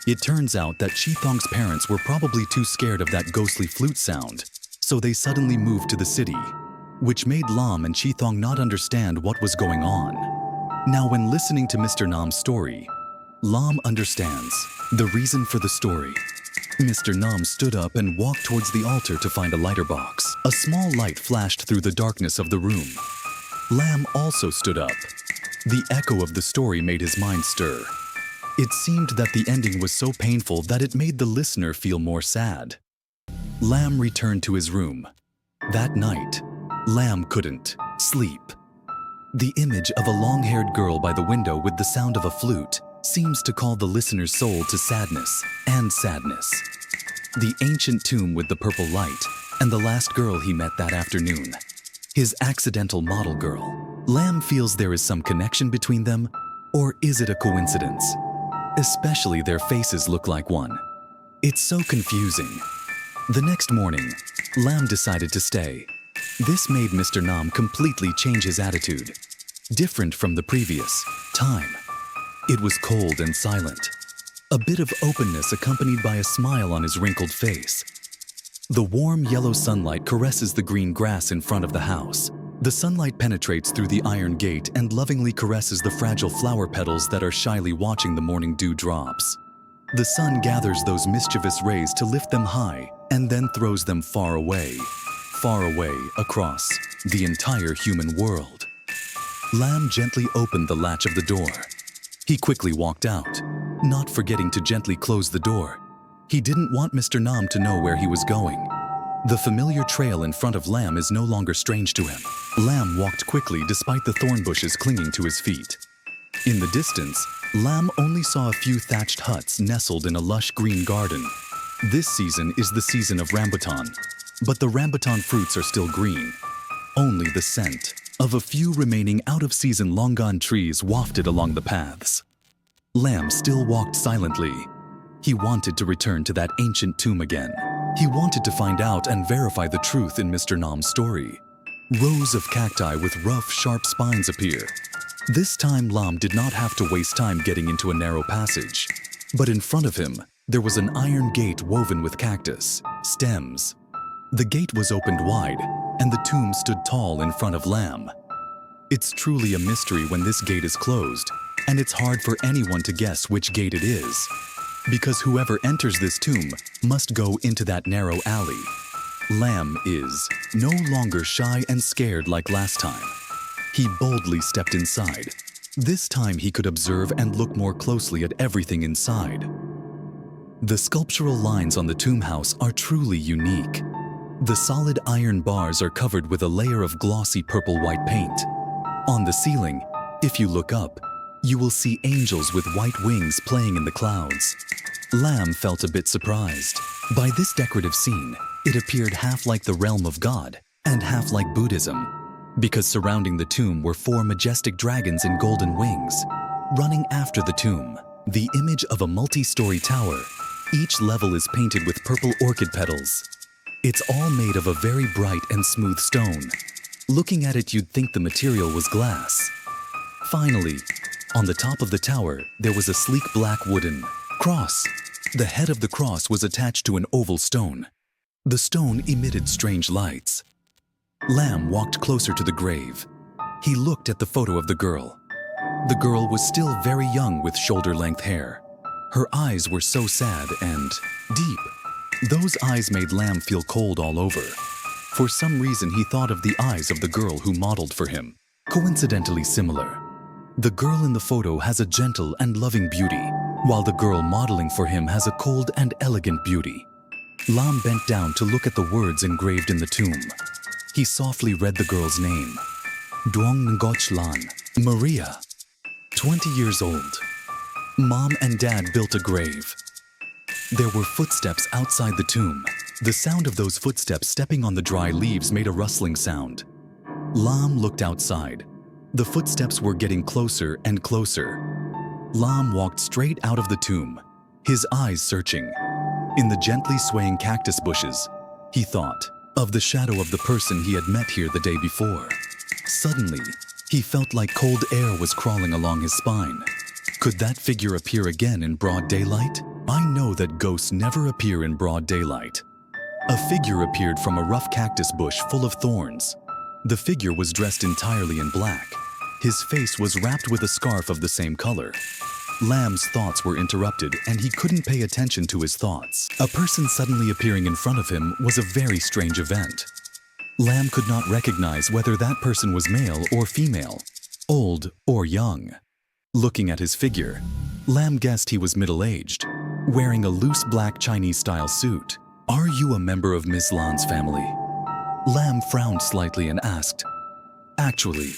It turns out that Chithong's parents were probably too scared of that ghostly flute sound, so they suddenly moved to the city, which made Lam and Chithong not understand what was going on. Now, when listening to Mr. Nam's story, Lam understands the reason for the story. Mr. Nam stood up and walked towards the altar to find a lighter box. A small light flashed through the darkness of the room. Lam also stood up. The echo of the story made his mind stir. It seemed that the ending was so painful that it made the listener feel more sad. Lam returned to his room. That night, Lam couldn't sleep. The image of a long-haired girl by the window with the sound of a flute seems to call the listener's soul to sadness and sadness. The ancient tomb with the purple light and the last girl he met that afternoon, his accidental model girl. Lam feels there is some connection between them, or is it a coincidence? Especially their faces look like one. It's so confusing. The next morning, Lam decided to stay. This made Mr. Nam completely change his attitude, different from the previous time. It was cold and silent, a bit of openness accompanied by a smile on his wrinkled face. The warm yellow sunlight caresses the green grass in front of the house. The sunlight penetrates through the iron gate and lovingly caresses the fragile flower petals that are shyly watching the morning dew drops. The sun gathers those mischievous rays to lift them high and then throws them far away across the entire human world. Lam gently opened the latch of the door. He quickly walked out, not forgetting to gently close the door. He didn't want Mr. Nam to know where he was going. The familiar trail in front of Lam is no longer strange to him. Lam walked quickly despite the thorn bushes clinging to his feet. In the distance, Lam only saw a few thatched huts nestled in a lush green garden. This season is the season of rambutan, but the rambutan fruits are still green. Only the scent of a few remaining out-of-season longan trees wafted along the paths. Lam still walked silently. He wanted to return to that ancient tomb again. He wanted to find out and verify the truth in Mr. Nam's story. Rows of cacti with rough, sharp spines appear. This time, Lam did not have to waste time getting into a narrow passage. But in front of him, there was an iron gate woven with cactus stems. The gate was opened wide, and the tomb stood tall in front of Lam. It's truly a mystery when this gate is closed, and it's hard for anyone to guess which gate it is, because whoever enters this tomb must go into that narrow alley. Lam is no longer shy and scared like last time. He boldly stepped inside. This time he could observe and look more closely at everything inside. The sculptural lines on the tomb house are truly unique. The solid iron bars are covered with a layer of glossy purple-white paint. On the ceiling, if you look up, you will see angels with white wings playing in the clouds. Lam felt a bit surprised. By this decorative scene, it appeared half like the realm of God and half like Buddhism, because surrounding the tomb were 4 majestic dragons in golden wings. Running after the tomb, the image of a multi-story tower. Each level is painted with purple orchid petals. It's all made of a very bright and smooth stone. Looking at it, you'd think the material was glass. Finally, on the top of the tower, there was a sleek black wooden cross. The head of the cross was attached to an oval stone. The stone emitted strange lights. Lam walked closer to the grave. He looked at the photo of the girl. The girl was still very young with shoulder-length hair. Her eyes were so sad and deep. Those eyes made Lam feel cold all over. For some reason, he thought of the eyes of the girl who modeled for him. Coincidentally similar. The girl in the photo has a gentle and loving beauty, while the girl modeling for him has a cold and elegant beauty. Lam bent down to look at the words engraved in the tomb. He softly read the girl's name. Duong Ngoc Lan, Maria, 20 years old. Mom and Dad built a grave. There were footsteps outside the tomb. The sound of those footsteps stepping on the dry leaves made a rustling sound. Lam looked outside. The footsteps were getting closer and closer. Lam walked straight out of the tomb, his eyes searching. In the gently swaying cactus bushes, he thought of the shadow of the person he had met here the day before. Suddenly, he felt like cold air was crawling along his spine. Could that figure appear again in broad daylight? I know that ghosts never appear in broad daylight. A figure appeared from a rough cactus bush full of thorns. The figure was dressed entirely in black. His face was wrapped with a scarf of the same color. Lam's thoughts were interrupted and he couldn't pay attention to his thoughts. A person suddenly appearing in front of him was a very strange event. Lam could not recognize whether that person was male or female, old or young. Looking at his figure, Lam guessed he was middle-aged, wearing a loose black Chinese-style suit. "Are you a member of Ms. Lan's family?" Lam frowned slightly and asked. Actually,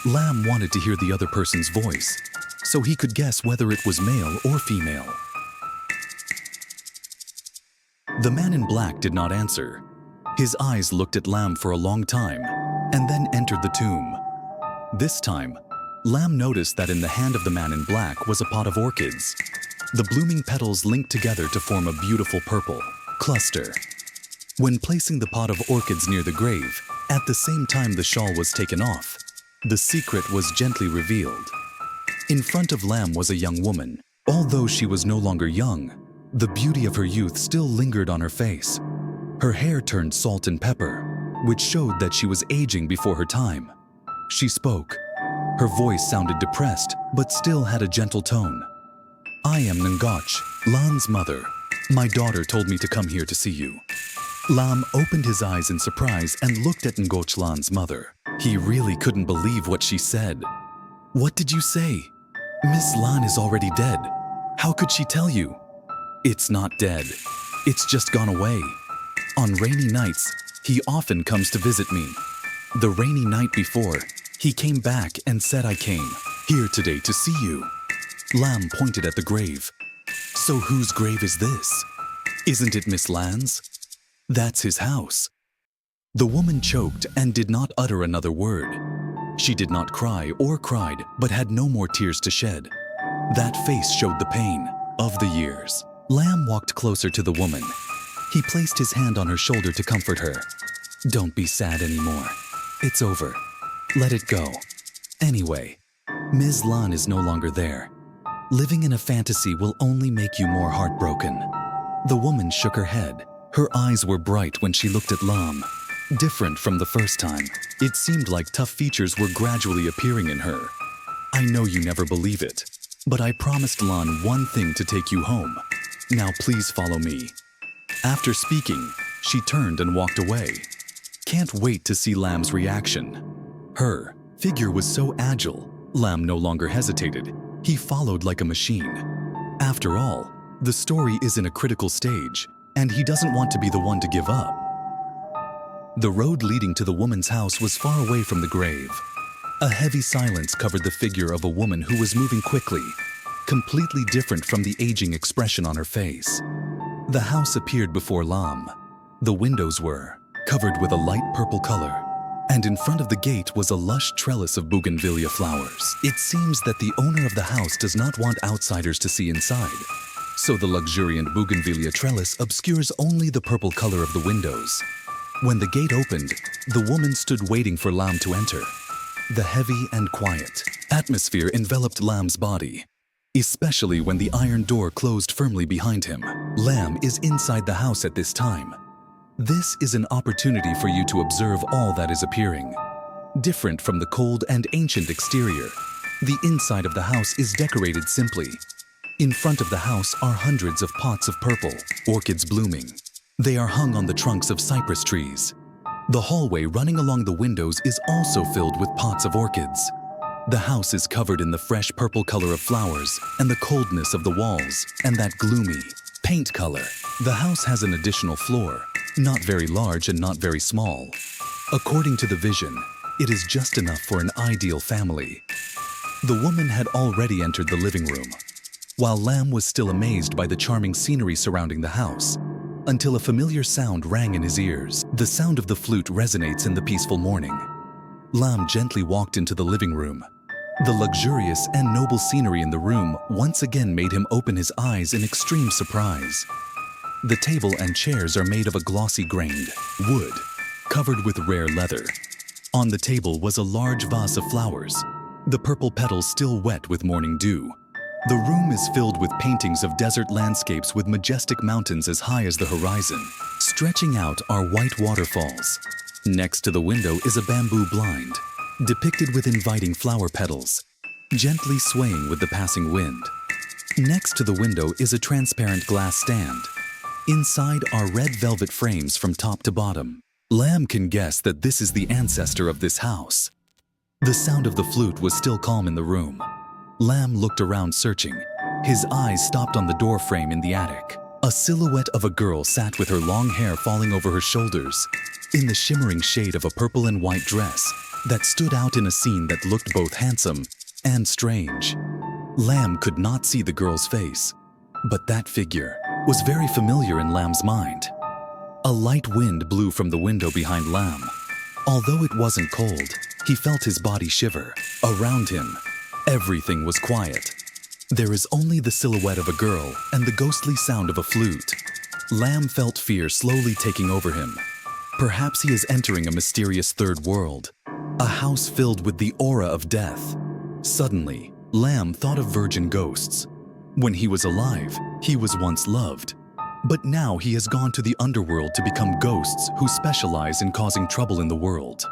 Lam wanted to hear the other person's voice, so he could guess whether it was male or female. The man in black did not answer. His eyes looked at Lam for a long time, and then entered the tomb. This time, Lam noticed that in the hand of the man in black was a pot of orchids. The blooming petals linked together to form a beautiful purple cluster. When placing the pot of orchids near the grave, at the same time the shawl was taken off, the secret was gently revealed. In front of Lam was a young woman. Although she was no longer young, the beauty of her youth still lingered on her face. Her hair turned salt and pepper, which showed that she was aging before her time. She spoke. Her voice sounded depressed, but still had a gentle tone. "I am Ngoc, Lan's mother. My daughter told me to come here to see you." Lam opened his eyes in surprise and looked at Ngoc Lan's mother. He really couldn't believe what she said. "What did you say? Miss Lan is already dead. How could she tell you?" "It's not dead. It's just gone away. On rainy nights, he often comes to visit me. The rainy night before, he came back and said I came here today to see you." Lam pointed at the grave. "So whose grave is this? Isn't it Miss Lan's?" "That's his house." The woman choked and did not utter another word. She did not cry or cried, but had no more tears to shed. That face showed the pain of the years. Lam walked closer to the woman. He placed his hand on her shoulder to comfort her. "Don't be sad anymore. It's over. Let it go. Anyway, Ms. Lan is no longer there. Living in a fantasy will only make you more heartbroken." The woman shook her head. Her eyes were bright when she looked at Lam. Different from the first time, it seemed like tough features were gradually appearing in her. "I know you never believe it, but I promised Lan one thing to take you home. Now please follow me." After speaking, she turned and walked away. Can't wait to see Lam's reaction. Her figure was so agile, Lam no longer hesitated. He followed like a machine. After all, the story is in a critical stage, and he doesn't want to be the one to give up. The road leading to the woman's house was far away from the grave. A heavy silence covered the figure of a woman who was moving quickly, completely different from the aging expression on her face. The house appeared before Lam. The windows were covered with a light purple color, and in front of the gate was a lush trellis of bougainvillea flowers. It seems that the owner of the house does not want outsiders to see inside, so the luxuriant bougainvillea trellis obscures only the purple color of the windows. When the gate opened, the woman stood waiting for Lam to enter. The heavy and quiet atmosphere enveloped Lam's body, especially when the iron door closed firmly behind him. Lam is inside the house at this time. This is an opportunity for you to observe all that is appearing. Different from the cold and ancient exterior, the inside of the house is decorated simply. In front of the house are hundreds of pots of purple orchids blooming. They are hung on the trunks of cypress trees. The hallway running along the windows is also filled with pots of orchids. The house is covered in the fresh purple color of flowers and the coldness of the walls and that gloomy paint color. The house has an additional floor, not very large and not very small. According to the vision, it is just enough for an ideal family. The woman had already entered the living room, while Lam was still amazed by the charming scenery surrounding the house, until a familiar sound rang in his ears. The sound of the flute resonates in the peaceful morning. Lam gently walked into the living room. The luxurious and noble scenery in the room once again made him open his eyes in extreme surprise. The table and chairs are made of a glossy grained wood, covered with rare leather. On the table was a large vase of flowers, the purple petals still wet with morning dew. The room is filled with paintings of desert landscapes with majestic mountains as high as the horizon. Stretching out are white waterfalls. Next to the window is a bamboo blind, depicted with inviting flower petals, gently swaying with the passing wind. Next to the window is a transparent glass stand. Inside are red velvet frames from top to bottom. Lam can guess that this is the ancestor of this house. The sound of the flute was still calm in the room. Lam looked around searching. His eyes stopped on the door frame in the attic. A silhouette of a girl sat with her long hair falling over her shoulders, in the shimmering shade of a purple and white dress that stood out in a scene that looked both handsome and strange. Lam could not see the girl's face, but that figure was very familiar in Lam's mind. A light wind blew from the window behind Lam. Although it wasn't cold, he felt his body shiver. Around him, everything was quiet. There is only the silhouette of a girl and the ghostly sound of a flute. Lam felt fear slowly taking over him. Perhaps he is entering a mysterious third world, a house filled with the aura of death. Suddenly, Lam thought of virgin ghosts. When he was alive, he was once loved. But now he has gone to the underworld to become ghosts who specialize in causing trouble in the world.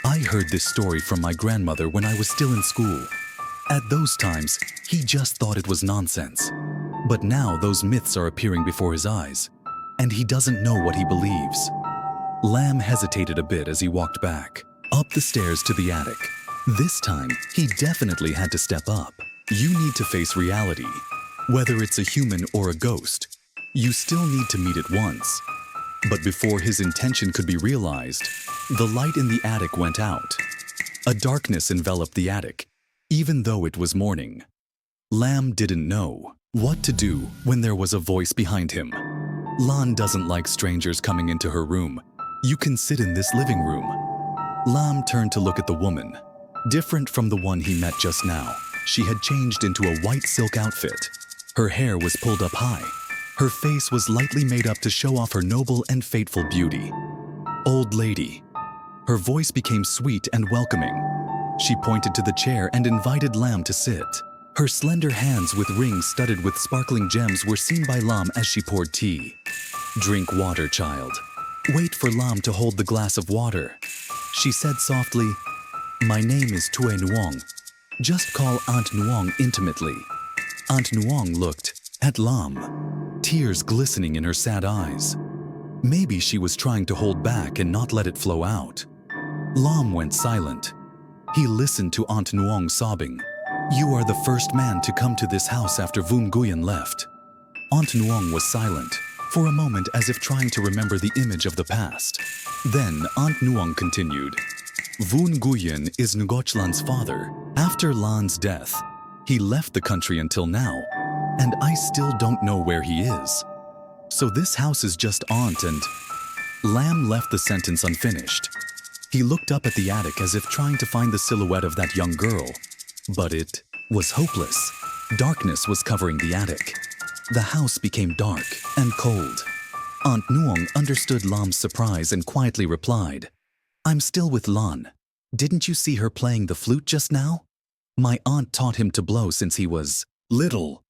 I heard this story from my grandmother when I was still in school. At those times, he just thought it was nonsense. But now those myths are appearing before his eyes, and he doesn't know what he believes. Lam hesitated a bit as he walked back, up the stairs to the attic. This time, he definitely had to step up. You need to face reality. Whether it's a human or a ghost, you still need to meet it once. But before his intention could be realized, the light in the attic went out. A darkness enveloped the attic, even though it was morning. Lam didn't know what to do when there was a voice behind him. Lan doesn't like strangers coming into her room. You can sit in this living room. Lam turned to look at the woman. Different from the one he met just now, she had changed into a white silk outfit. Her hair was pulled up high. Her face was lightly made up to show off her noble and fateful beauty. Old lady. Her voice became sweet and welcoming. She pointed to the chair and invited Lam to sit. Her slender hands with rings studded with sparkling gems were seen by Lam as she poured tea. Drink water, child. Wait for Lam to hold the glass of water. She said softly, "My name is Tue Nuong. Just call Aunt Nuong intimately." Aunt Nuong looked at Lam, tears glistening in her sad eyes. Maybe she was trying to hold back and not let it flow out. Lam went silent. He listened to Aunt Nuong sobbing. "You are the first man to come to this house after Vun Nguyen left." Aunt Nuong was silent, for a moment as if trying to remember the image of the past. Then Aunt Nuong continued, "Vun Nguyen is Ngoc Lan's father. After Lan's death, he left the country until now, and I still don't know where he is. So this house is just Aunt and..." Lam left the sentence unfinished. He looked up at the attic as if trying to find the silhouette of that young girl, but it was hopeless. Darkness was covering the attic. The house became dark and cold. Aunt Nuong understood Lam's surprise and quietly replied, "I'm still with Lan. Didn't you see her playing the flute just now? My aunt taught him to blow since he was little."